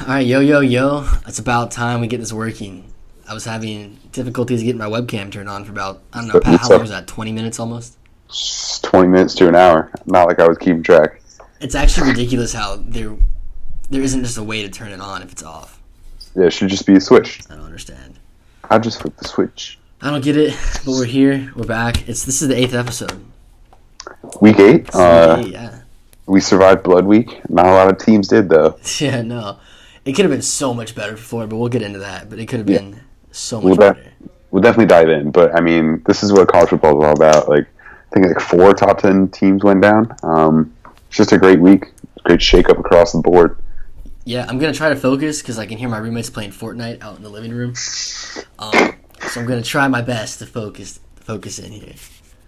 All right, yo, yo, yo. It's about time we get this working. I was having difficulties getting my webcam turned on for about, I don't know, Pat, how What's long up? was that? 20 minutes almost? 20 minutes to an hour. Not like I was keeping track. It's actually ridiculous how there isn't just a way to turn it on if it's off. Yeah, it should just be a switch. I don't understand. I just flipped the switch. I don't get it, but we're here. We're back. This is the 8th episode. Week 8. This is week 8, yeah. We survived Blood Week. Not a lot of teams did, though. Yeah, no. It could have been so much better for Florida, but we'll get into that. But it could have been so We'll, much better. we'll definitely dive in. But, I mean, this is what college football is all about. Like, I think 4 top 10 teams went down. It's just a great week. Great shakeup across the board. Yeah, I'm going to try to focus because I can hear my roommates playing Fortnite out in the living room. So I'm going to try my best to focus in here.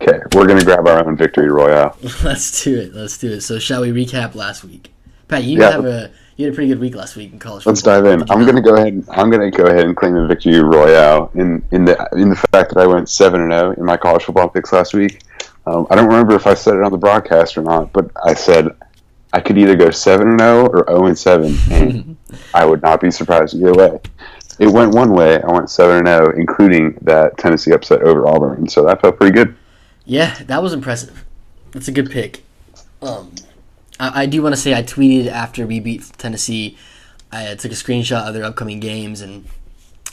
Okay, we're going to grab our own victory royale. Let's do it. So shall we recap last week? Pat, you Yeah. had a pretty good week last week in college Let's football. dive in. I'm going to go ahead. I'm going to go ahead and claim the victory royale in the fact that I went 7-0 in my college football picks last week. I don't remember if I said it on the broadcast or not, but I said I could either go 7-0 or 0-7, and I would not be surprised either way. It went one way. I went 7-0, including that Tennessee upset over Auburn, so that felt pretty good. Yeah, that was impressive. That's a good pick. I do want to say I tweeted after we beat Tennessee. I took a screenshot of their upcoming games, and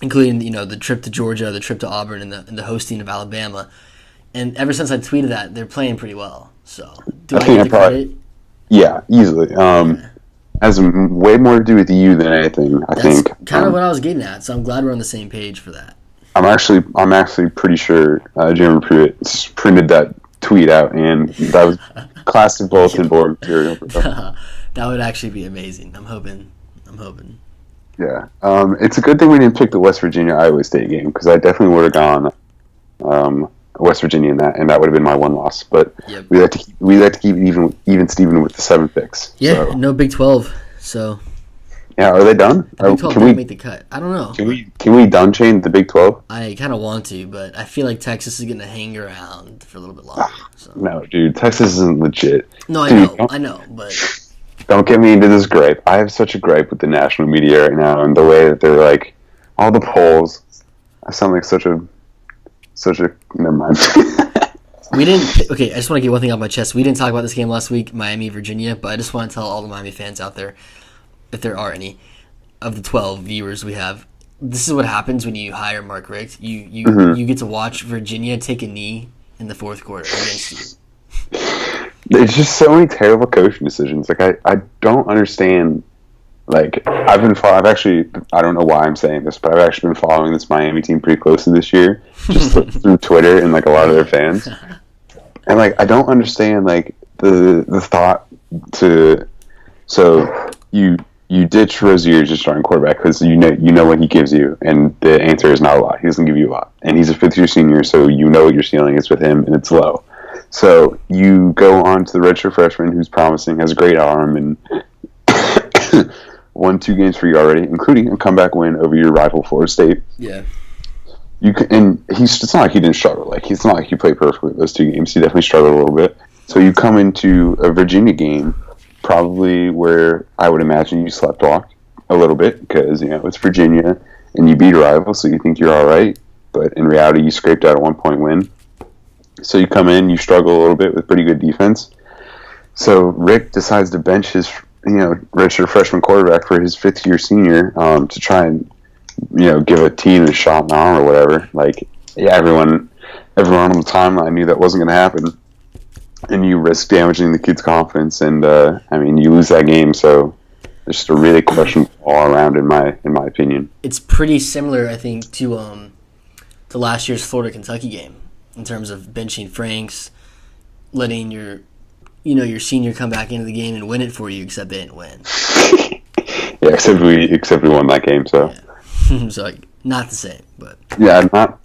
including the trip to Georgia, the trip to Auburn, and the hosting of Alabama. And ever since I tweeted that, they're playing pretty well. So do I think get I the probably- credit? Yeah, easily. Has way more to do with you than anything. I That's think. kind of what I was getting at. So I'm glad we're on the same page for that. I'm actually pretty sure Jeremy Pruitt printed that tweet out, and that was classic bulletin board material. That would actually be amazing. I'm hoping. Yeah, it's a good thing we didn't pick the West Virginia Iowa State game because I definitely would have gone West Virginia in that, and that would have been my one loss. But Yep. we like to keep it even Steven with the 7 picks. Yeah, So, no Big 12. So yeah, are they done? Big 12 Can didn't we make the cut. I don't know. can we done chain the Big 12? I kind of want to, but I feel like Texas is going to hang around for a little bit longer. So. No, dude, Texas isn't legit. No, Dude, I know, but Don't get me into this gripe. I have such a gripe with the national media right now and the way that they're like all the polls. I sound like such a never mind. we didn't. Okay, I just want to get one thing off my chest. We didn't talk about this game last week, Miami, Virginia, but I just want to tell all the Miami fans out there, if there are any, of the 12 viewers we have, this is what happens when you hire Mark Richt. You get to watch Virginia take a knee in the fourth quarter against you. There's just so many terrible coaching decisions. Like I don't understand. Like I've actually, I don't know why I'm saying this, but I've actually been following this Miami team pretty closely this year, just through Twitter and like a lot of their fans. And like I don't understand like the thought to so you ditch Rozier as your starting quarterback because you know what he gives you, and the answer is not a lot. He doesn't give you a lot, and he's a 5th-year senior, so you know what your ceiling is with him, and it's low. So you go on to the redshirt freshman who's promising, has a great arm, and won 2 games for you already, including a comeback win over your rival Florida State. Yeah. It's not like he didn't struggle. Like it's not like he played perfectly those 2 games. He definitely struggled a little bit. So you come into a Virginia game, probably where I would imagine you slept walk a little bit because it's Virginia and you beat a rival, so you think you're all right. But in reality, you scraped out a 1-point win. So you come in, you struggle a little bit with pretty good defense. So Rick decides to bench his redshirt freshman quarterback for his 5th-year senior to try and give a team a shot in the arm or whatever. Like, yeah, everyone on the timeline knew that wasn't going to happen, and you risk damaging the kid's confidence, and you lose that game. So there's just a really questionable all around in my opinion. It's pretty similar, I think, to last year's Florida Kentucky game in terms of benching Franks, letting your senior come back into the game and win it for you, except they didn't win. Yeah, except we won that game. So yeah. So like, not the same, but yeah, not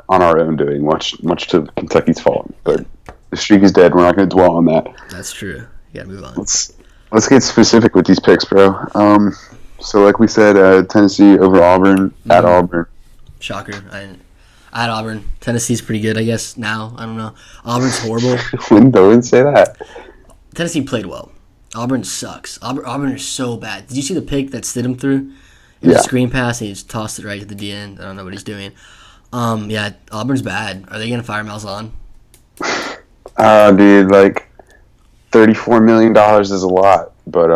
on our own doing, much to Kentucky's fault. But the streak is dead. We're not going to dwell on that. That's true. You got to move on. Let's get specific with these picks, bro. So like we said, Tennessee over Auburn at Auburn. Shocker. I had Auburn. Tennessee's pretty good, I guess, now. I don't know. Auburn's horrible. Don't say that. Tennessee played well. Auburn sucks. Auburn is so bad. Did you see the pick that Stidham threw? It was Yeah. a screen pass, and he just tossed it right to the D end. I don't know what he's doing. Yeah, Auburn's bad. Are they gonna fire Malzahn? Dude, like $34 million is a lot, but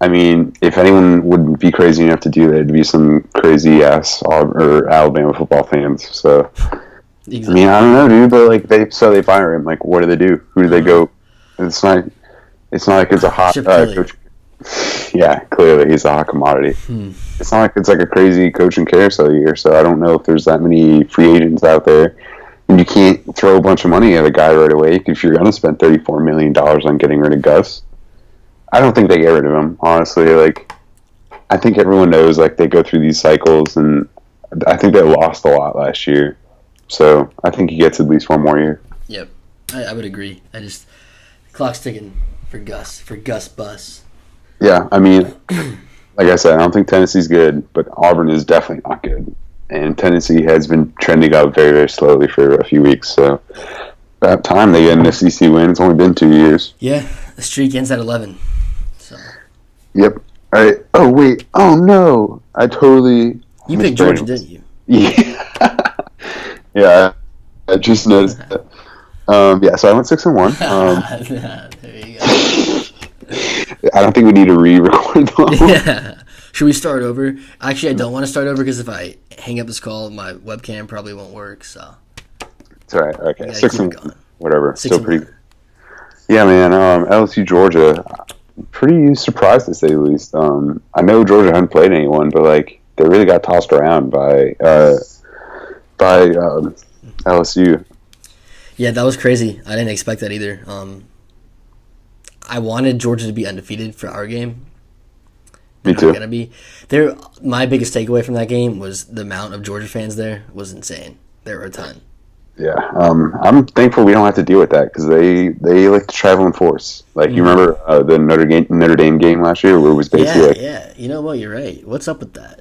I mean, if anyone would be crazy enough to do that, it'd be some crazy ass or Alabama football fans. So Exactly. I mean, I don't know, dude, but like they fire him. Like, what do they do? Who do they go? It's not like it's a hot Chip Kelly. coach. Yeah, clearly he's a hot commodity. It's not like it's like a crazy coaching carousel year. So I don't know if there's that many free agents out there. And you can't throw a bunch of money at a guy right away if you're going to spend $34 million on getting rid of Gus. I don't think they get rid of him, honestly. Like, I think everyone knows, like, they go through these cycles, and I think they lost a lot last year. So I think he gets at least one more year. Yep, I would agree. The clock's ticking for Gus Bus. Yeah, I mean, like I said, I don't think Tennessee's good, but Auburn is definitely not good. And Tennessee has been trending up very, very slowly for a few weeks. So about time they get an SEC win. It's only been 2 years. Yeah, the streak ends at 11. So Yep. All right. Oh, wait. Oh, no. I totally... you picked Georgia, didn't you? Yeah. Yeah. I just noticed that. Yeah, so I went 6-1. There you go. I don't think we need to re-record them. Yeah. Should we start over? Actually, I don't want to start over because if I hang up this call, my webcam probably won't work. So It's all right. Okay. gotta 6 keep and it going. whatever. 6 Still and pretty. 1. Yeah, man. LSU Georgia. Pretty surprised to say the least. I know Georgia hadn't played anyone, but like they really got tossed around by LSU. Yeah, that was crazy. I didn't expect that either. I wanted Georgia to be undefeated for our game. Me They're too. not gonna be. My biggest takeaway from that game was the amount of Georgia fans there was insane. There were a ton. Yeah, I'm thankful we don't have to deal with that because they like to travel in force. Like you remember the Notre Dame game last year, where it was basically like, Yeah. You know what? You're right. What's up with that?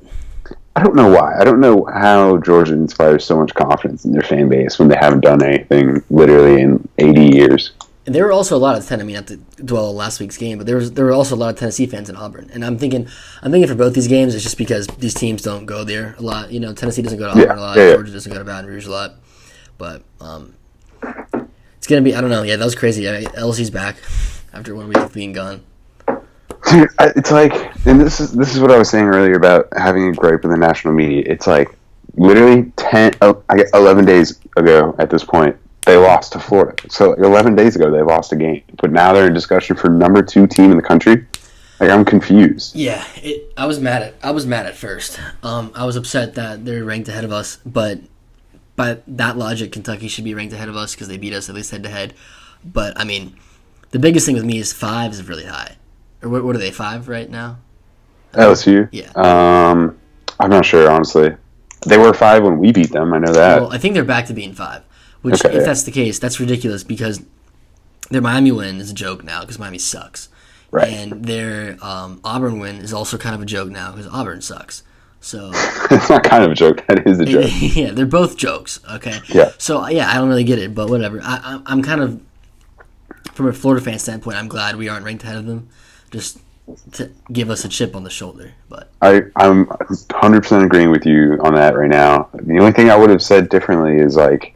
I don't know why. I don't know how Georgia inspires so much confidence in their fan base when they haven't done anything literally in 80 years. And there were also a lot of not to dwell on last week's game, but there were also a lot of Tennessee fans in Auburn. And I'm thinking for both these games, it's just because these teams don't go there a lot. You know, Tennessee doesn't go to Auburn a lot. Georgia doesn't go to Baton Rouge a lot. But it's gonna be. I don't know. Yeah, that was crazy. LSU's back after 1 week of being gone. Dude, it's like, and this is what I was saying earlier about having a gripe with the national media. It's like literally 11 days ago at this point, they lost to Florida. So 11 days ago, they lost a game. But now they're in discussion for number 2 team in the country. Like, I'm confused. Yeah, I was mad at first. I was upset that they're ranked ahead of us, but by that logic, Kentucky should be ranked ahead of us because they beat us at least head to head. But I mean, the biggest thing with me is 5 is really high. Or what are they, 5 right now? LSU? Yeah. I'm not sure, honestly. They were 5 when we beat them. I know that. Well, I think they're back to being 5. Which, Okay, if yeah. that's the case, that's ridiculous because their Miami win is a joke now because Miami sucks. Right. And their Auburn win is also kind of a joke now because Auburn sucks. So It's not kind of a joke. That is a joke. yeah, they're both jokes. Okay. Yeah. So yeah, I don't really get it, but whatever. I'm kind of, from a Florida fan standpoint, I'm glad we aren't ranked ahead of them, just to give us a chip on the shoulder. But I'm 100% agreeing with you on that right now. The only thing I would have said differently is like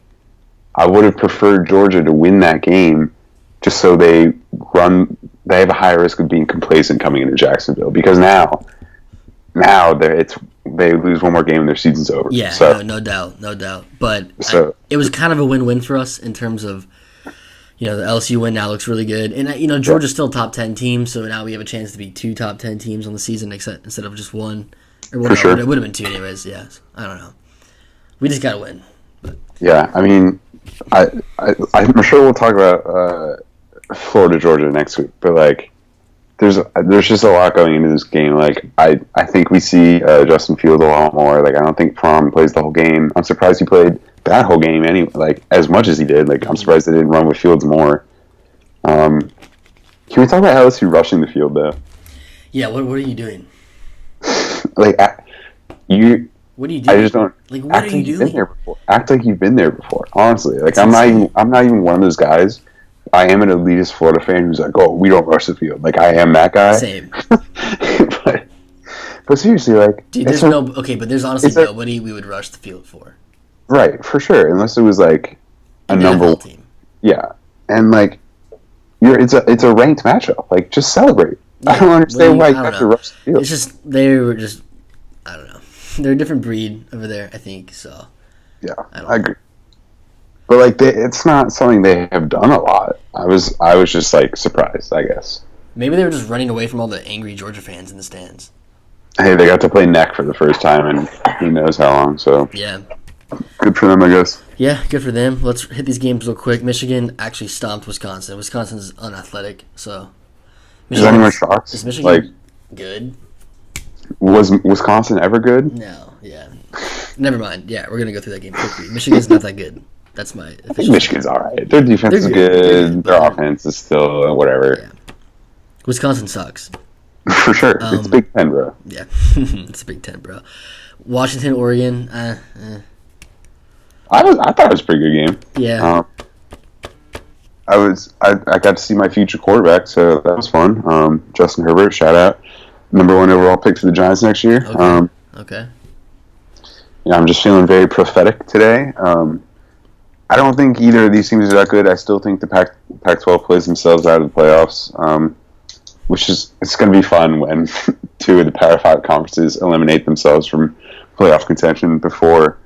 I would have preferred Georgia to win that game just so they have a higher risk of being complacent coming into Jacksonville because now they lose one more game and their season's over. yeah, So, no doubt. But So- it was kind of a win-win for us in terms of, the LSU win now looks really good, and Georgia's still top 10 team, so now we have a chance to be 2 top 10 teams on the season instead of just 1. Or whatever. sure. It would have been 2 anyways. Yeah, I don't know. We just gotta win. yeah, I mean, I'm sure we'll talk about Florida Georgia next week, but like there's just a lot going into this game. Like I think we see Justin Fields a lot more. Like I don't think Fromm plays the whole game. I'm surprised he played that whole game anyway. Like as much as he did. Like I'm surprised they didn't run with Fields more. Can we talk about LSU rushing the field though? Yeah, what are you doing? Like you. What are you doing? I just don't. Like, what are you you've doing? been there before. Act like you've been there before. Honestly, like It's I'm insane. not even one of those guys I am an elitist Florida fan who's like, oh, we don't rush the field. Like, I am that guy. Same. but seriously, like, Dude, there's but there's honestly nobody we would rush the field for. Right, for sure. Unless it was like a number team. Yeah, and like, it's a ranked matchup. Like, just celebrate. Yeah, I don't understand why you have to rush the field. It's just they were just, I don't know. They're a different breed over there, I think. So. Yeah, I agree. But like, it's not something they have done a lot. I was just like surprised, I guess. Maybe they were just running away from all the angry Georgia fans in the stands. Hey, they got to play neck for the first time in who knows how long. So yeah, good for them, I guess. Yeah, good for them. Let's hit these games real quick. Michigan actually stomped Wisconsin. Wisconsin's unathletic, so. Is anyone shocked? Is Michigan good? Was Wisconsin ever good? No. Yeah. Never mind. Yeah, we're gonna go through that game quickly. Michigan's not that good. That's my official. Michigan's all right. Their defense is good. Their offense is still whatever. Yeah. Wisconsin sucks. For sure. It's Big Ten, bro. Yeah, it's Big Ten, bro. Washington, Oregon. I thought it was a pretty good game. Yeah. I got to see my future quarterback, so that was fun. Justin Herbert, shout out, #1 overall pick for the Giants next year. Okay. Yeah, I'm just feeling very prophetic today. I don't think either of these teams are that good. I still think the Pac-12 plays themselves out of the playoffs, which is it's going to be fun when 2 of the Power 5 conferences eliminate themselves from playoff contention before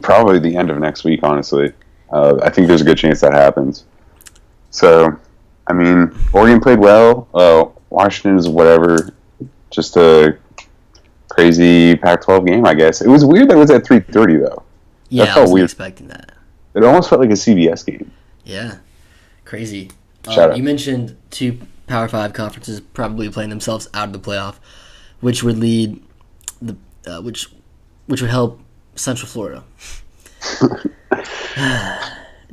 probably the end of next week, honestly. I think there's a good chance that happens. So, I mean, Oregon played well. Washington is whatever. Just a crazy Pac-12 game, I guess. It was weird that it was at 3:30, though. Yeah, I wasn't expecting that. It almost felt like a CBS game. Yeah, crazy. Shout out. You mentioned 2 Power 5 conferences probably playing themselves out of the playoff, which would lead which would help Central Florida.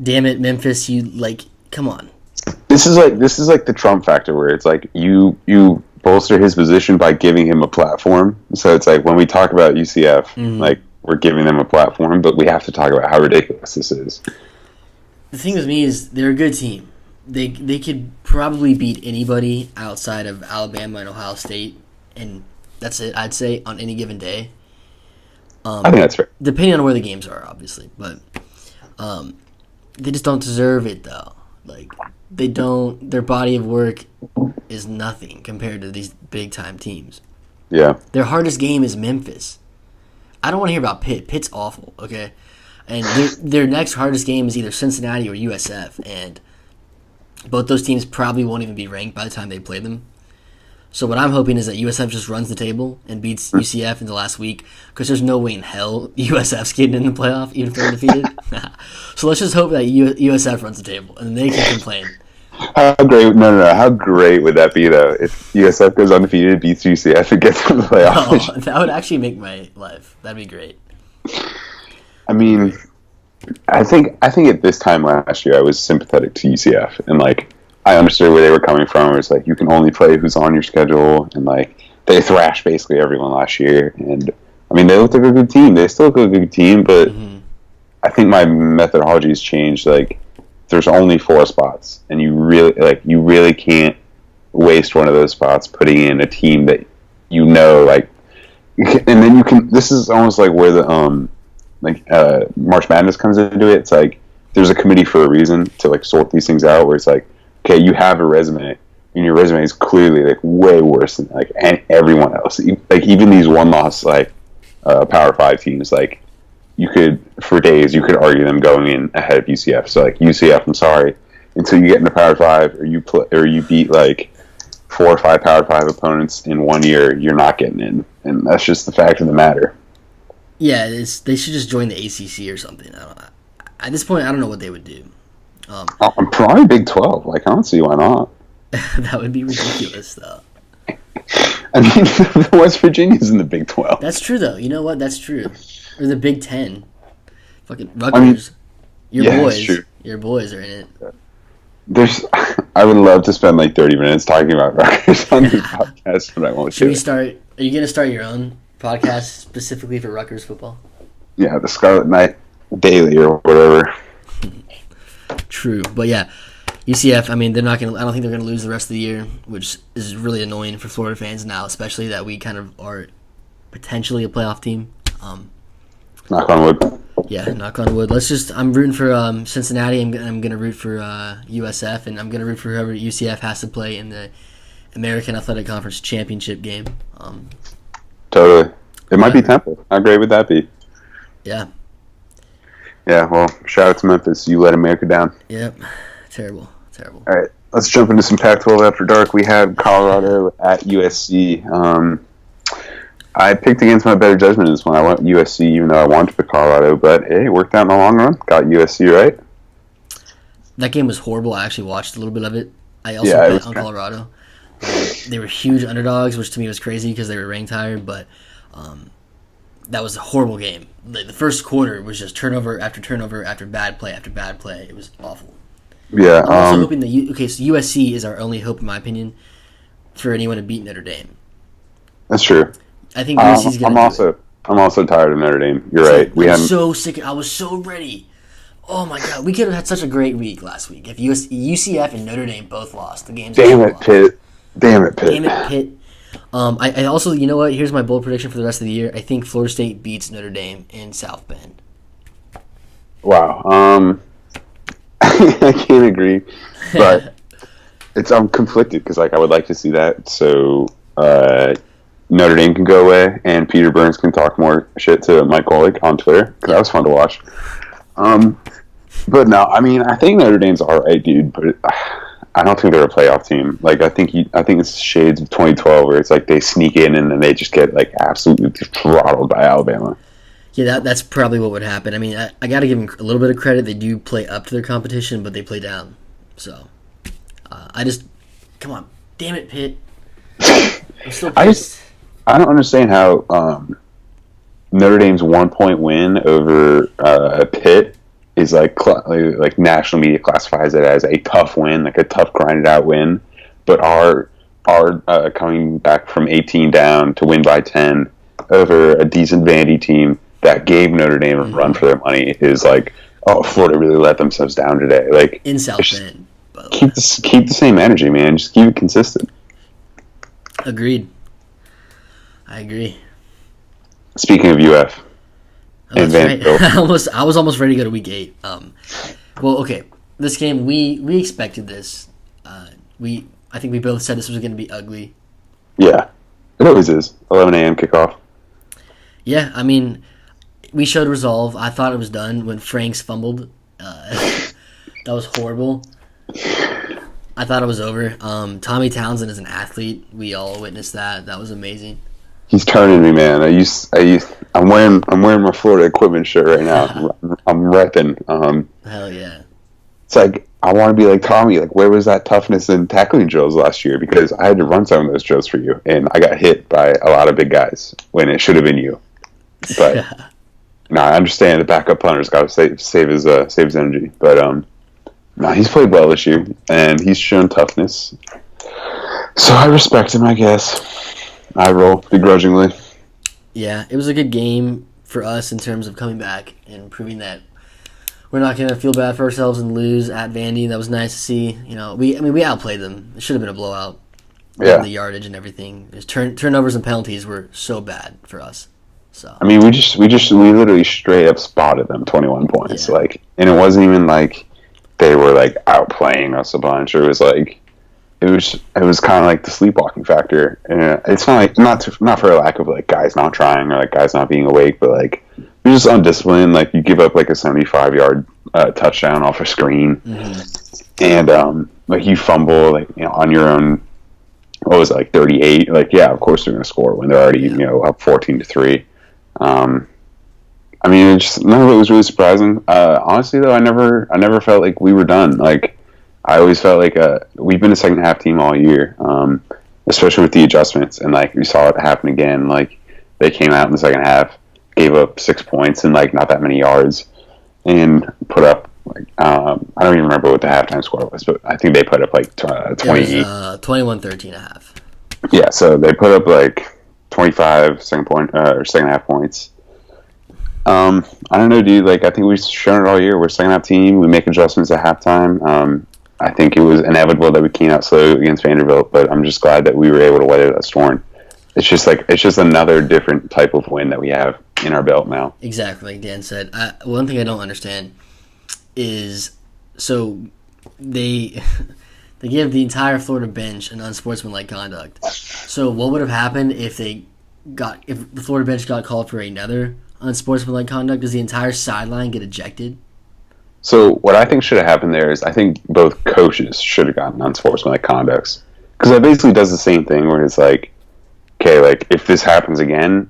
Damn it, Memphis! Come on. This is like the Trump factor, where it's like you bolster his position by giving him a platform. So it's like when we talk about UCF, like we're giving them a platform, but we have to talk about how ridiculous this is. The thing with me is they're a good team. They could probably beat anybody outside of Alabama and Ohio State, and that's it. I'd say on any given day. I think that's fair. Depending on where the games are, obviously, but they just don't deserve it though. Like they don't. Their body of work is nothing compared to these big time teams. Yeah. Their hardest game is Memphis. I don't want to hear about Pitt. Pitt's awful. Okay, and their next hardest game is either Cincinnati or USF, and both those teams probably won't even be ranked by the time they play them. So what I'm hoping is that USF just runs the table and beats UCF in the last week, because there's no way in hell USF's getting in the playoff, even if they're undefeated. So let's just hope that USF runs the table, and then they can complain. How great? No. How great would that be, though, if USF goes undefeated, beats UCF, and gets in the playoff? Oh, that would actually make my life. That'd be great. I mean, I think at this time last year, I was sympathetic to UCF, and like I understood where they were coming from. It's like you can only play who's on your schedule, and like they thrashed basically everyone last year. And I mean, they looked like a good team. They still look like a good team, but I think my methodology has changed. Like, there's only 4 spots, and you really can't waste one of those spots putting in a team that and then you can. This is almost like where the March Madness comes into it. It's like there's a committee for a reason to like sort these things out. Where it's like, okay, you have a resume, and your resume is clearly like way worse than like everyone else. Like even these one-loss Power 5 teams, like you could argue them going in ahead of UCF. So like UCF, I'm sorry, until you get into Power 5 or you beat like 4 or 5 Power 5 opponents in 1 year, you're not getting in, and that's just the fact of the matter. Yeah, they should just join the ACC or something. At this point, I don't know what they would do. I'm probably Big 12. Like, I don't see why not. That would be ridiculous, though. I mean, West Virginia's in the Big 12. That's true, though. You know what? That's true. Or the Big 10. Fucking Rutgers. Your boys are in it. I would love to spend like 30 minutes talking about Rutgers on this podcast, but I won't. Should we start? Are you going to start your own podcast specifically for Rutgers football? Yeah, the Scarlet Knight Daily or whatever. True, but yeah, UCF, I mean, they're not going to. I don't think they're going to lose the rest of the year, which is really annoying for Florida fans now, especially that we kind of are potentially a playoff team. Knock on wood. Yeah, knock on wood. I'm rooting for Cincinnati. I'm going to root for USF, and I'm going to root for whoever UCF has to play in the American Athletic Conference Championship game. Totally. It might be Temple. How great would that be? Yeah. Yeah, well, shout out to Memphis. You let America down. Yep. Terrible. All right, let's jump into some Pac-12 after dark. We had Colorado at USC. I picked against my better judgment in this one. I went USC, even though I wanted to pick Colorado, but hey, it worked out in the long run. Got USC right. That game was horrible. I actually watched a little bit of it. I also bet on Colorado. They were huge underdogs, which to me was crazy because they were ranked higher, but that was a horrible game. The first quarter was just turnover after turnover after bad play after bad play. It was awful. Yeah. I'm also hoping that so USC is our only hope, in my opinion, for anyone to beat Notre Dame. That's true. I think USC's going to do it. I'm also tired of Notre Dame. You're right. I was so sick. I was so ready. Oh my god, we could have had such a great week last week if UCF and Notre Dame both lost the games. Damn it, Pitt. I also, you know what? Here's my bold prediction for the rest of the year. I think Florida State beats Notre Dame in South Bend. Wow. I can't agree, but I'm conflicted because I would like to see that so Notre Dame can go away and Peter Burns can talk more shit to Mike Golick on Twitter because that was fun to watch. But no, I mean I think Notre Dame's all right, dude, but I don't think they're a playoff team. Like I think it's shades of 2012 where it's like they sneak in and then they just get like absolutely throttled by Alabama. Yeah, that's probably what would happen. I mean, I got to give them a little bit of credit. They do play up to their competition, but they play down. So, come on. Damn it, Pitt. I'm still pissed. I don't understand how Notre Dame's 1 point win over Pitt is like national media classifies it as a tough win, like a tough grinded out win. But our coming back from 18 down to win by 10 over a decent Vandy team that gave Notre Dame a run for their money is like, oh, Florida really let themselves down today. Like in South Bend, keep the same energy, man. Just keep it consistent. Agreed. I agree. Speaking of UF, and Vanderbilt, right. I was almost ready to go to week 8. Well, okay, this game we expected this. I think we both said this was going to be ugly. Yeah, it always is. 11 a.m. kickoff. Yeah, I mean, we showed resolve. I thought it was done when Franks fumbled. That was horrible. I thought it was over. Tommy Townsend is an athlete. We all witnessed that. That was amazing. He's turning me, man. I'm wearing my Florida equipment shirt right now. I'm repping. Hell yeah. It's like I want to be like Tommy. Like, where was that toughness and tackling drills last year? Because I had to run some of those drills for you, and I got hit by a lot of big guys when it should have been you. But no, I understand the backup punter's got to save his energy. But no, he's played well this year, and he's shown toughness. So I respect him, I guess. I roll begrudgingly. Yeah, it was a good game for us in terms of coming back and proving that we're not going to feel bad for ourselves and lose at Vandy. That was nice to see. You know, we outplayed them. It should have been a blowout. Yeah, the yardage and everything. Turnovers and penalties were so bad for us. So I mean, we literally straight up spotted them 21 points. Yeah. And it wasn't even like they were like outplaying us a bunch. It was like. It was kind of like the sleepwalking factor. And it's not like not for a lack of like guys not trying or like guys not being awake, but like you're just undisciplined. Like you give up like a 75-yard touchdown off a screen, and like you fumble like on your own. What was it, like 38? Like yeah, of course they're going to score when they're already up 14-3. I mean, none of it was really surprising. Honestly, though, I never felt like we were done. Like. I always felt like we've been a second half team all year, especially with the adjustments, and like we saw it happen again. Like they came out in the second half, gave up 6 points and like not that many yards, and put up like I don't even remember what the halftime score was, but I think they put up like 21-13.5. Yeah, so they put up like 25 second half points. I don't know, dude. Like I think we've shown it all year. We're a second half team. We make adjustments at halftime. I think it was inevitable that we came out slow against Vanderbilt, but I'm just glad that we were able to weather that storm. It's just another different type of win that we have in our belt now. Exactly, like Dan said. One thing I don't understand is, so they they give the entire Florida bench an unsportsmanlike conduct. So what would have happened if the Florida bench got called for another unsportsmanlike conduct? Does the entire sideline get ejected? So what I think should have happened there is I think both coaches should have gotten unsportsmanlike conducts, because that basically does the same thing where it's like, okay, like if this happens again,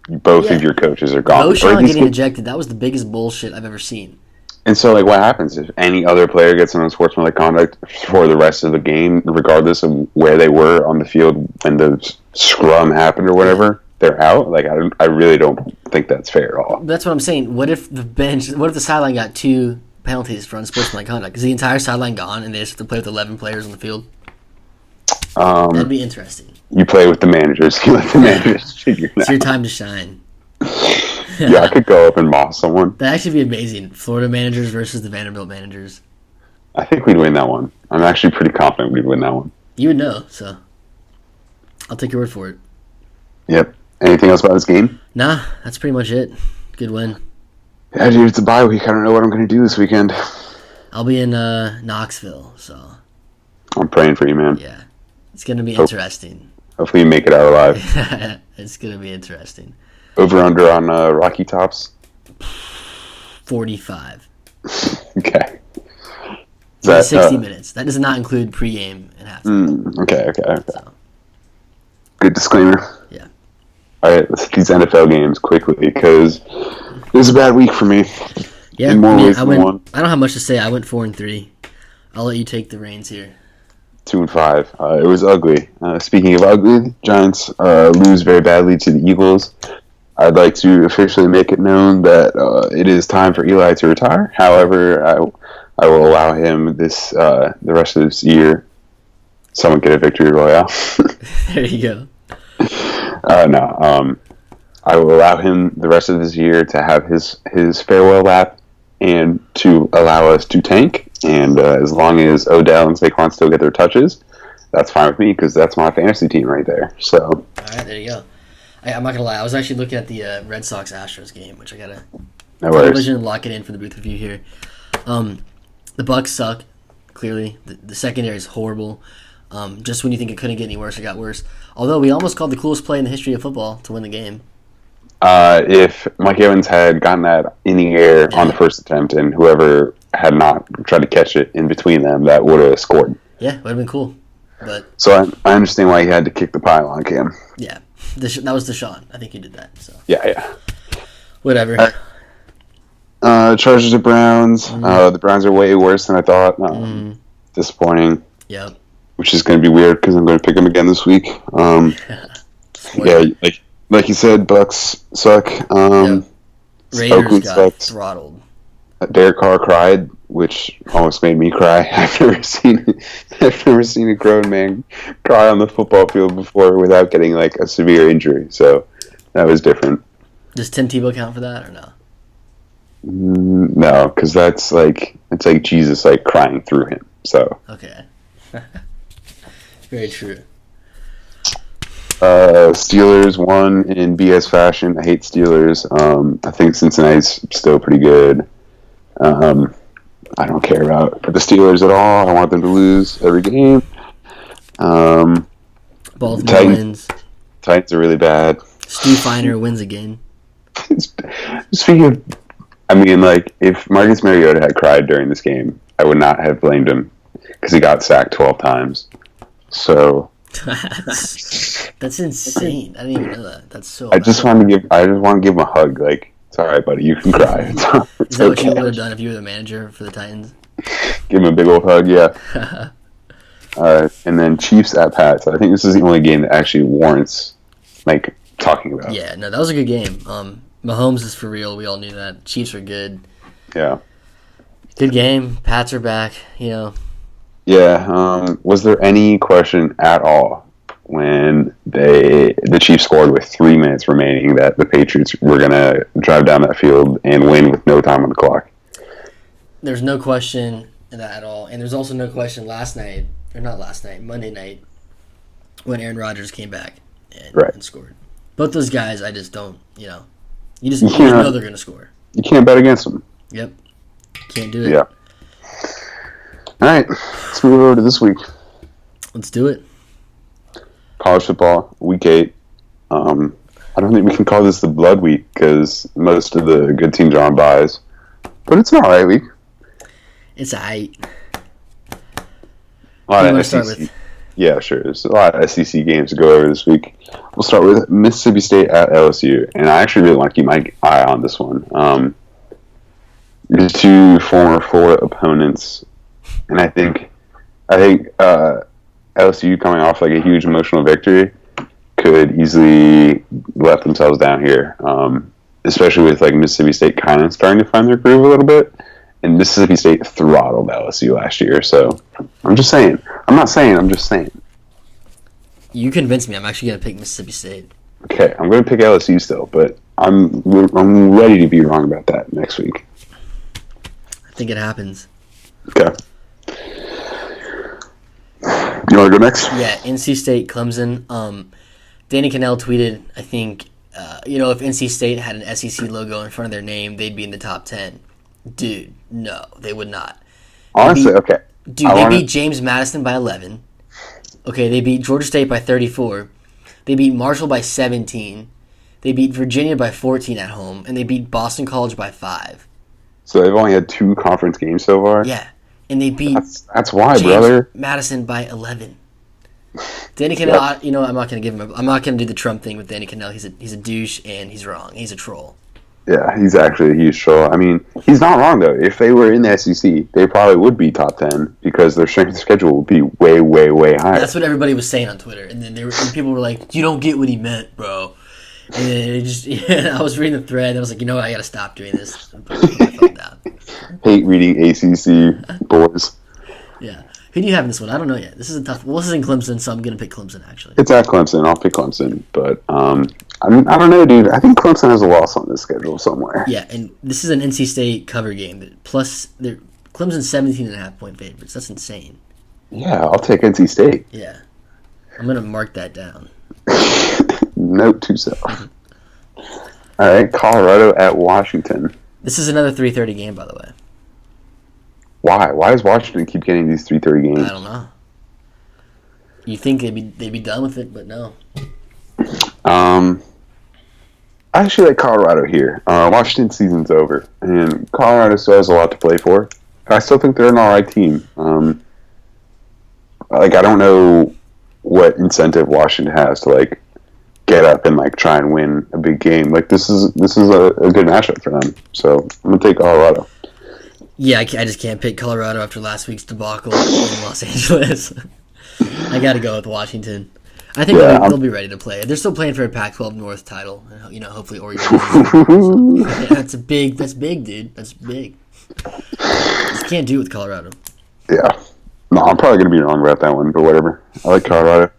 both of your coaches are gone. O'Shawn getting ejected, that was the biggest bullshit I've ever seen. And so, like, what happens if any other player gets an unsportsmanlike conduct for the rest of the game, regardless of where they were on the field when the scrum happened or whatever? They're out. Like, I really don't think that's fair at all. That's what I'm saying. What if the sideline got 2 penalties for unsportsmanlike conduct? Is the entire sideline gone and they just have to play with 11 players on the field? That'd be interesting. You play with the managers. You let the managers figure it out. It's your time to shine. Yeah, I could go up and moss someone. That'd actually be amazing. Florida managers versus the Vanderbilt managers. I think we'd win that one. I'm actually pretty confident we'd win that one. You would know, so I'll take your word for it. Yep. Anything else about this game? Nah, that's pretty much it. Good win. Yeah, dude, it's a bye week. I don't know what I'm going to do this weekend. I'll be in Knoxville, so I'm praying for you, man. yeah. It's going to be interesting. Hopefully you make it out alive. It's going to be interesting. Over under on Rocky Tops? 45. Okay. 60 minutes. That does not include pregame and halftime. Okay. So, Good disclaimer. yeah. All right, let's hit these NFL games quickly because it was a bad week for me. Yeah, In more ways than one. I don't have much to say. I went 4-3. I'll let you take the reins here. 2-5. It was ugly. Speaking of ugly, Giants lose very badly to the Eagles. I'd like to officially make it known that it is time for Eli to retire. However, I will allow him the rest of this year. Someone get a victory royale. There you go. No. I will allow him the rest of this year to have his farewell lap and to allow us to tank. And as long as Odell and Saquon still get their touches, that's fine with me because that's my fantasy team right there. So. All right, there you go. I'm not gonna lie. I was actually looking at the Red Sox Astros game, which I gotta television lock it in for the booth review here. The Bucks suck. Clearly, the secondary is horrible. Just when you think it couldn't get any worse, it got worse. Although we almost called the coolest play in the history of football to win the game. If Mike Evans had gotten that in the air on the first attempt, and whoever had not tried to catch it in between them, that would have scored. Yeah, would have been cool. But so I understand why he had to kick the pylon, Cam. Yeah, that was Deshaun. I think he did that. So yeah. Whatever. Chargers at Browns. The Browns are way worse than I thought. Disappointing. Yep. Which is going to be weird because I'm going to pick them again this week. Yeah, like you said, Bucks suck. Raiders got sucks. Throttled. Derek Carr cried, which almost made me cry. I've never seen a grown man cry on the football field before without getting like a severe injury. So that was different. Does Tim Tebow count for that or no? No, because it's like Jesus like crying through him. So okay, very true. Steelers won in BS fashion. I hate Steelers. I think Cincinnati's still pretty good. I don't care about the Steelers at all. I want them to lose every game. Baltimore wins. Titans are really bad. Stu Feiner wins again. Speaking of, I mean, like, if Marcus Mariota had cried during this game, I would not have blamed him because he got sacked 12 times. So that's insane. I didn't even know that. That's so. I just want to give him a hug. Like, it's all right, buddy. You can cry. Is that what you would have done if you were the manager for the Titans? Give him a big old hug. Yeah. And then Chiefs at Pats. I think this is the only game that actually warrants like talking about. Yeah. No, that was a good game. Mahomes is for real. We all knew that. Chiefs are good. Yeah. Good game. Pats are back. You know. Yeah. Was there any question at all when the Chiefs scored with 3 minutes remaining that the Patriots were going to drive down that field and win with no time on the clock? There's no question in that at all. And there's also no question Monday night, when Aaron Rodgers came back and scored. Both those guys, I just don't, you just know they're going to score. You can't bet against them. Yep. Can't do it. Yeah. All right, let's move over to this week. Let's do it. College football, week 8. I don't think we can call this the blood week because most of the good teams are on byes. But it's an alright week. It's alright. A lot of SEC. Yeah, sure. There's a lot of SEC games to go over this week. We'll start with Mississippi State at LSU. And I actually really want to keep my eye on this one. The two former Florida opponents. And I think LSU coming off like a huge emotional victory could easily let themselves down here, especially with like Mississippi State kind of starting to find their groove a little bit. And Mississippi State throttled LSU last year, so I'm just saying. I'm not saying. I'm just saying. You convinced me. I'm actually going to pick Mississippi State. Okay, I'm going to pick LSU still, but I'm ready to be wrong about that next week. I think it happens. Okay. You want to go next? Yeah, NC State, Clemson. Danny Cannell tweeted, I think, if NC State had an SEC logo in front of their name, they'd be in the top 10. Dude, no, they would not. Honestly, okay. Dude, they beat James Madison by 11. Okay, they beat Georgia State by 34. They beat Marshall by 17. They beat Virginia by 14 at home. And they beat Boston College by 5. So they've only had 2 conference games so far? Yeah. And they beat That's why, James brother. Madison by 11. Danny Cannell, I'm not going to give him I'm not going to do the Trump thing with Danny Cannell. He's a douche and he's wrong. He's a troll. Yeah, he's actually a huge troll. I mean, he's not wrong, though. If they were in the SEC, they probably would be top 10 because their strength of schedule would be way, way, way higher. That's what everybody was saying on Twitter. And then people were like, you don't get what he meant, bro. And then I was reading the thread and I was like, I got to stop doing this. Put my phone down. Hate reading ACC boys. Yeah. Who do you have in this one? I don't know yet. This is a tough. Well, this is in Clemson, so I'm gonna pick Clemson actually. It's at Clemson. I'll pick Clemson, but I don't know, dude. I think Clemson has a loss on this schedule somewhere. Yeah, and this is an NC State cover game. Plus, Clemson's 17.5-point favorites. That's insane. Yeah, I'll take NC State. Yeah, I'm gonna mark that down. Note to self. All right, Colorado at Washington. This is another 3:30 game, by the way. Why? Why does Washington keep getting these 3:30 games? I don't know. You think they'd be done with it, but no. I actually like Colorado here. Washington season's over, and Colorado still has a lot to play for. I still think they're an alright team. I don't know what incentive Washington has to get up and try and win a big game. This is a good matchup for them. So I'm gonna take Colorado. Yeah, I just can't pick Colorado after last week's debacle in Los Angeles. I got to go with Washington. I think they'll be ready to play. They're still playing for a Pac-12 North title. Hopefully Oregon. That's big, dude. That's big. Just can't do it with Colorado. Yeah. No, I'm probably going to be wrong about that one, but whatever. I like Colorado.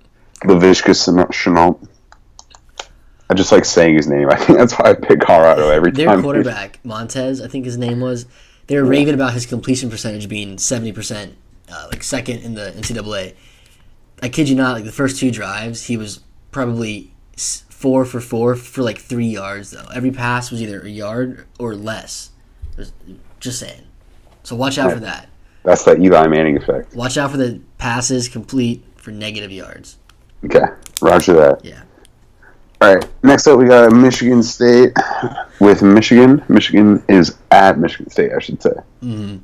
Laviska Shenault. I just like saying his name. I think that's why I pick Colorado every time. Their quarterback, Montez, I think his name was, they were raving about his completion percentage being 70%, second in the NCAA. I kid you not, the first 2 drives, he was probably 4 for 4 for 3 yards, though. Every pass was either a yard or less. Just saying. So watch out for that. That's the Eli Manning effect. Watch out for the passes complete for negative yards. Okay. Roger that. Yeah. All right. Next up, we got Michigan State with Michigan. Michigan is at Michigan State, I should say. Mm-hmm.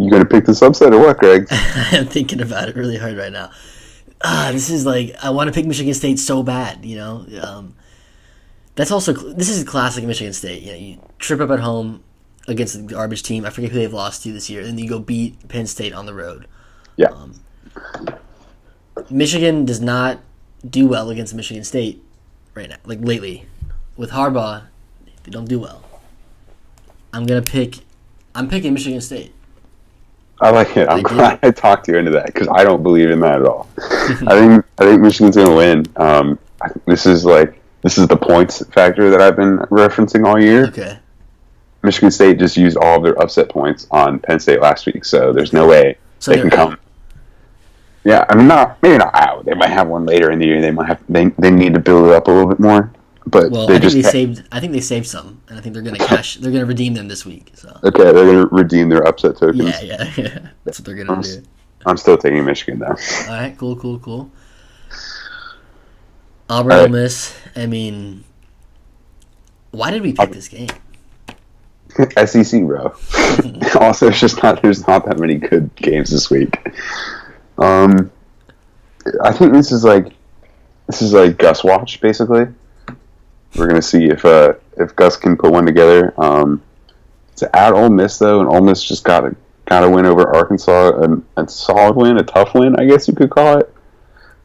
You going to pick this upset or what, Greg? I'm thinking about it really hard right now. This is I want to pick Michigan State so bad, This is classic Michigan State. You trip up at home against a garbage team. I forget who they've lost to this year. And then you go beat Penn State on the road. Yeah. Michigan does not do well against Michigan State right now. Lately. With Harbaugh, they don't do well. I'm picking Michigan State. I like it. I'm glad I talked you into that because I don't believe in that at all. I think Michigan's going to win. This is the points factor that I've been referencing all year. Okay. Michigan State just used all of their upset points on Penn State last week, so there's no way So they they're can come. Yeah, I mean, maybe not out. They might have one later in the year. They might have. They need to build it up a little bit more. But Well, they I think just they saved. I think they saved some, and I think they're gonna cash. They're gonna redeem them this week. So okay. They're gonna redeem their upset tokens. yeah. That's what they're gonna do. I'm still taking Michigan though. All right, cool. Auburn, All Ole right. Miss. I mean, why did we pick this game? SEC, bro. Also, it's just there's not that many good games this week. I think this is like Gus watch basically. We're gonna see if Gus can put one together. It's at Ole Miss though, and Ole Miss just got a win over Arkansas, a solid win, a tough win, I guess you could call it.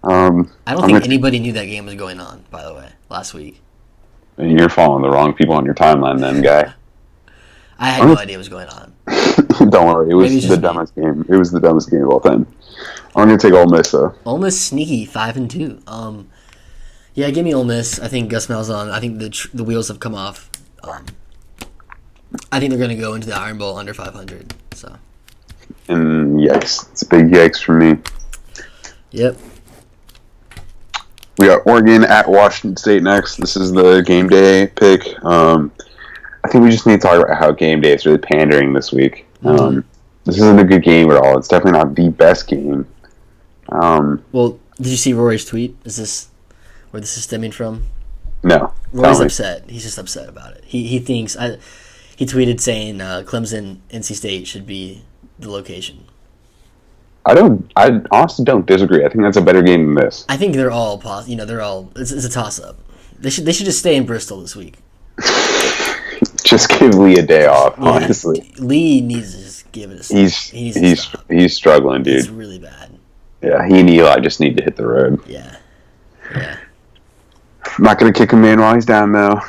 I don't think anybody knew that game was going on. By the way, last week. And you're following the wrong people on your timeline, then, guy. I had no idea what was going on. Don't worry, it was the dumbest game. It was the dumbest game of all time. I'm gonna take Ole Miss though. Ole Miss sneaky 5-2. Yeah, give me Ole Miss. I think Gus Malzahn. I think the wheels have come off. I think they're gonna go into the Iron Bowl under 500. So. And yikes! It's a big yikes for me. Yep. We got Oregon at Washington State next. This is the game day pick. I think we just need to talk about how game day is really pandering this week. This isn't a good game at all. It's definitely not the best game. Well, did you see Rory's tweet? Is this where this is stemming from? No. Rory's upset. He's just upset about it. He thinks he tweeted saying Clemson, NC State should be the location. I honestly don't disagree. I think that's a better game than this. I think they're all they're all it's a toss up. They should just stay in Bristol this week. Just give Lee a day off, honestly. Lee needs to just give it a He's struggling, dude. It's really bad. Yeah, he and Eli just need to hit the road. Yeah. I'm not going to kick him in while he's down, though.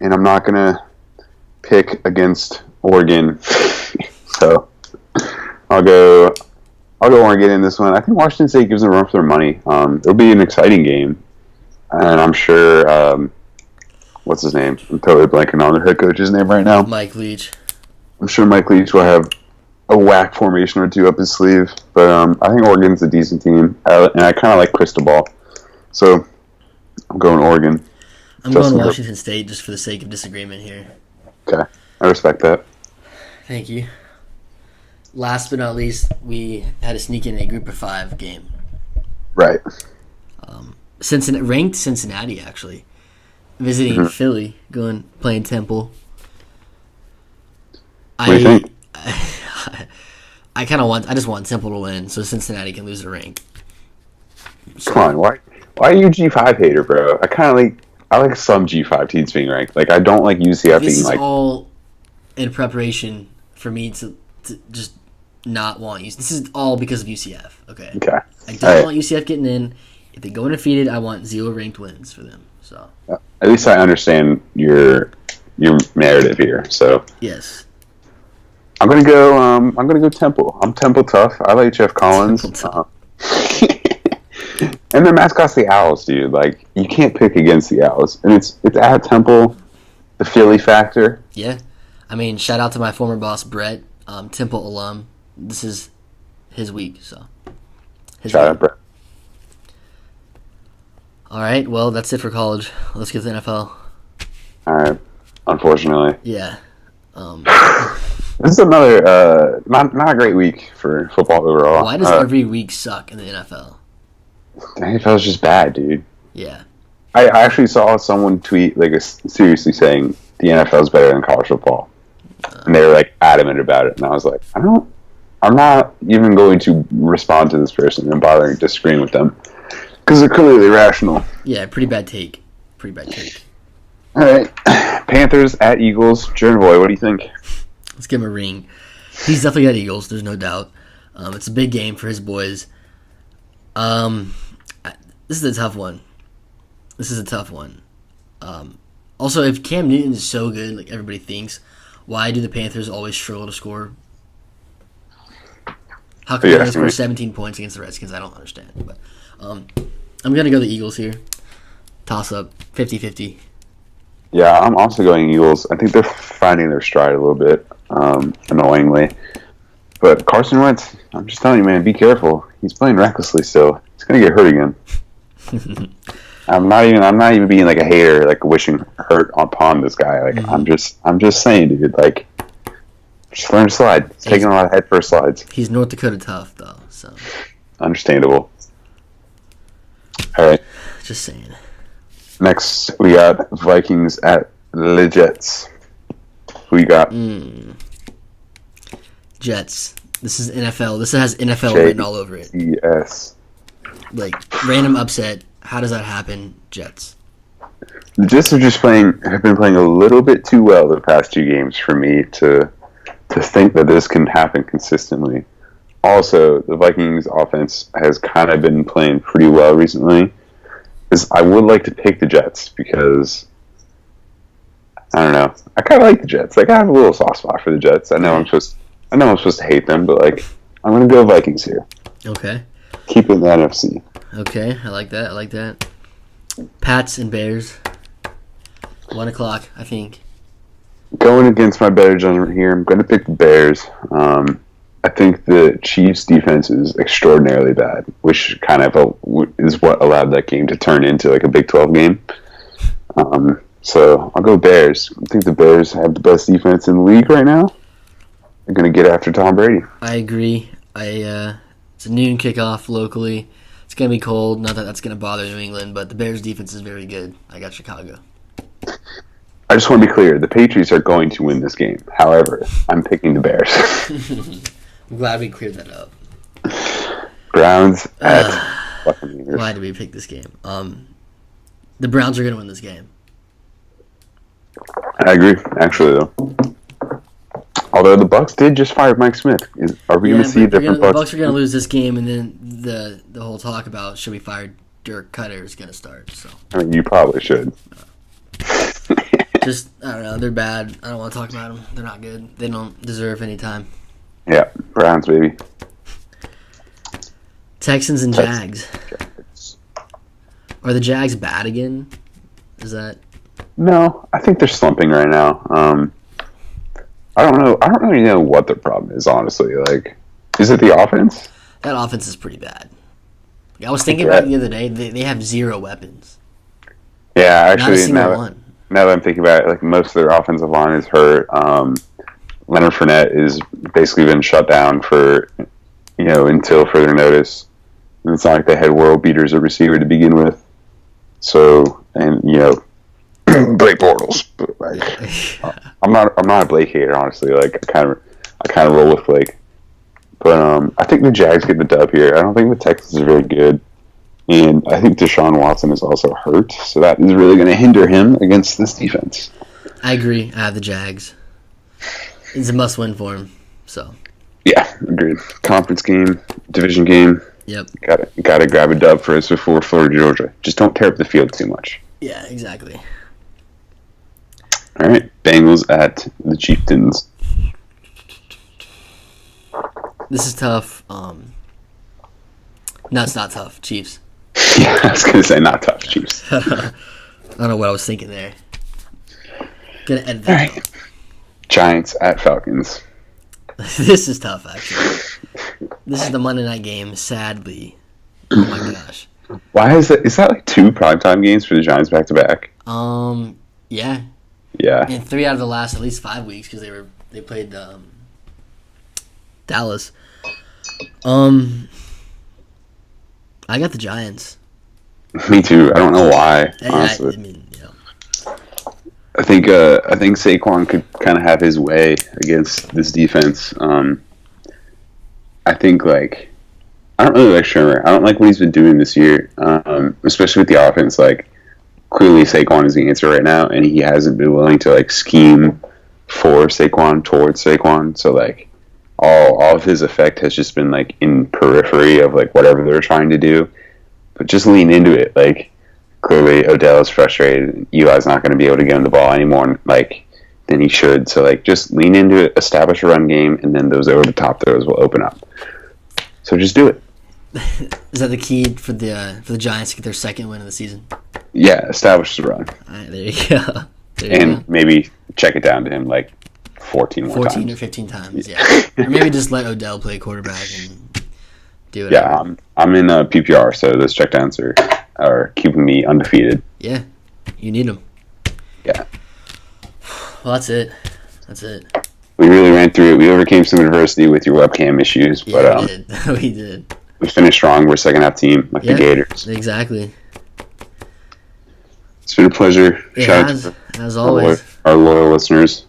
And I'm not going to pick against Oregon. So I'll go Oregon in this one. I think Washington State gives them a run for their money. It'll be an exciting game. And I'm sure, what's his name? I'm totally blanking on their head coach's name right now. Mike Leach. I'm sure Mike Leach will have a whack formation or two up his sleeve. But I think Oregon's a decent team. And I kind of like Cristobal. So I'm going Oregon. I'm going Washington State just for the sake of disagreement here. Okay. I respect that. Thank you. Last but not least, we had to sneak in a group of 5 game. Right. Ranked Cincinnati, actually. Visiting Philly, playing Temple. What do you think? I just want Temple to win so Cincinnati can lose a rank. Come on, why are you a G5 hater, bro? I like some G5 teams being ranked. Like I don't like UCF This being is all in preparation for me to just not want UCF. This is all because of UCF. Okay. I don't want UCF getting in. If they go undefeated, I want 0 ranked wins for them. So at least I understand your narrative here. So yes. I'm gonna go Temple. I'm Temple tough. I like Jeff Collins. And their mascot's the Owls, dude. Like you can't pick against the Owls, and it's at Temple, the Philly factor. Yeah, I mean, shout out to my former boss Brett, Temple alum. This is his week, so. Shout out, Brett. All right, well that's it for college. Let's get to the NFL. All right, unfortunately. Yeah. This is another not a great week for football overall. Why does every week suck in the NFL? The NFL is just bad, dude. Yeah. I actually saw someone tweet seriously saying the NFL is better than college football, and they were like adamant about it. And I was like, I'm not even going to respond to this person and bothering disagreeing with them because they're clearly rational. Yeah, pretty bad take. All right, Panthers at Eagles. Jervoy, what do you think? Let's give him a ring. He's definitely got Eagles. There's no doubt. It's a big game for his boys. This is a tough one. Also, if Cam Newton is so good, like everybody thinks, why do the Panthers always struggle to score? How come they score 17 points against the Redskins? I don't understand. But I'm going to go the Eagles here. Toss up, 50-50. Yeah, I'm also going Eagles. I think they're finding their stride a little bit, annoyingly. But Carson Wentz, I'm just telling you, man, be careful. He's playing recklessly still. He's gonna get hurt again. I'm not even being like a hater, like wishing hurt upon this guy. Like I'm just saying, dude. Like, just learn to slide. He's taking a lot of head first slides. He's North Dakota tough though, so Understandable. All right. just saying. Next, we got Vikings at the Jets. Who you got? Jets. This is NFL. This has NFL written all over it. Yes. Like random upset. How does that happen? Jets. The Jets have been playing a little bit too well the past 2 games for me to think that this can happen consistently. Also, the Vikings offense has kind of been playing pretty well recently. I would like to pick the Jets because I don't know. I kind of like the Jets. Like I have a little soft spot for the Jets. I know I'm supposed to hate them, but like I'm gonna go Vikings here. Okay. Keep it in the NFC. Okay, I like that. Pats and Bears. 1:00, I think. Going against my better judgment here, I'm gonna pick the Bears. I think the Chiefs' defense is extraordinarily bad, which kind of is what allowed that game to turn into like a Big 12 game. So I'll go Bears. I think the Bears have the best defense in the league right now. They're going to get after Tom Brady. I agree. It's a noon kickoff locally. It's going to be cold. Not that that's going to bother New England, but the Bears' defense is very good. I got Chicago. I just want to be clear. The Patriots are going to win this game. However, I'm picking the Bears. I'm glad we cleared that up. Browns at Buccaneers. Why did we pick this game? The Browns are going to win this game. I agree, actually, though. Although the Bucs did just fire Mike Smith. Are we going to see different Bucs? The Bucs are going to lose this game, and then the whole talk about should we fire Dirk Cutter is going to start. So I mean, you probably should. Just, I don't know. They're bad. I don't want to talk about them. They're not good. They don't deserve any time. Yeah, Browns, baby. Texans and Jags. Are the Jags bad again? Is that... No, I think they're slumping right now. I don't know. I don't really know what their problem is, honestly. Like, is it the offense? That offense is pretty bad. Like, I was thinking about it the other day. They have 0 weapons. Yeah, actually, not a single one. Now that I'm thinking about it, like most of their offensive line is hurt. Leonard Fournette is basically been shut down for, until further notice. And it's not like they had world beaters at receiver to begin with. So, and Blake Bortles. But like, I'm not a Blake hater, honestly. Like I kind of roll with Blake. But I think the Jags get the dub here. I don't think the Texans are very good. And I think Deshaun Watson is also hurt, so that is really going to hinder him against this defense. I agree. I have the Jags. It's a must-win for him. So. Yeah, agreed. Conference game, division game. Yep. Got to grab a dub for us before Florida, Georgia. Just don't tear up the field too much. Yeah, exactly. All right, Bengals at the Chieftains. This is tough. No, it's not tough. Chiefs. Yeah, I was gonna say not tough, Chiefs. I don't know what I was thinking there. Gonna edit that. All right. Giants at Falcons. This is tough, actually. This is the Monday night game, sadly. Oh my gosh. Why is that? Is that like 2 primetime games for the Giants back to back? Yeah. Yeah. And 3 out of the last at least 5 weeks because they played Dallas. I got the Giants. Me too. I don't know why. Honestly, I think Saquon could kind of have his way against this defense. I think I don't really like Shermer. I don't like what he's been doing this year, especially with the offense. Like clearly Saquon is the answer right now, and he hasn't been willing to scheme for Saquon towards Saquon. So all of his effect has just been in periphery of whatever they're trying to do. But just lean into it. Clearly Odell is frustrated. Eli's not going to be able to get him the ball anymore than he should. So just lean into it, establish a run game, and then those over the top throws will open up. So just do it. Is that the key for the Giants to get their second win of the season? Yeah, establish the run. All right, there you go. There you And go. maybe check it down to him like 14 more 14 times. or 15 times, yeah. Or maybe just let Odell play quarterback and do it. Yeah, I'm in PPR, so those checkdowns are keeping me undefeated. Yeah, you need them. Yeah. Well, that's it. That's it. We really ran through it. We overcame some adversity with your webcam issues, Yeah, but we did. We did. we finished strong. We're a second half team, like the Gators. Exactly. It's been a pleasure. It Shout has, out to as always. our loyal listeners.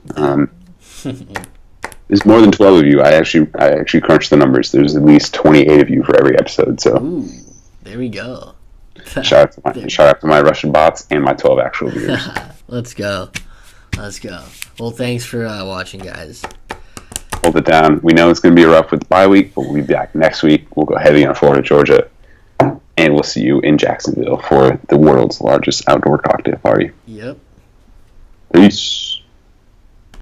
There's more than 12 of you. I actually crunched the numbers. There's at least 28 of you for every episode. So Ooh, there we go. shout out to my Russian bots and my 12 actual viewers. Let's go. Let's go. Well, thanks for watching, guys. Hold it down. We know it's going to be rough with the bye week, but we'll be back next week. We'll go heavy on Florida, Georgia, and we'll see you in Jacksonville for the world's largest outdoor cocktail party. Yep. Peace.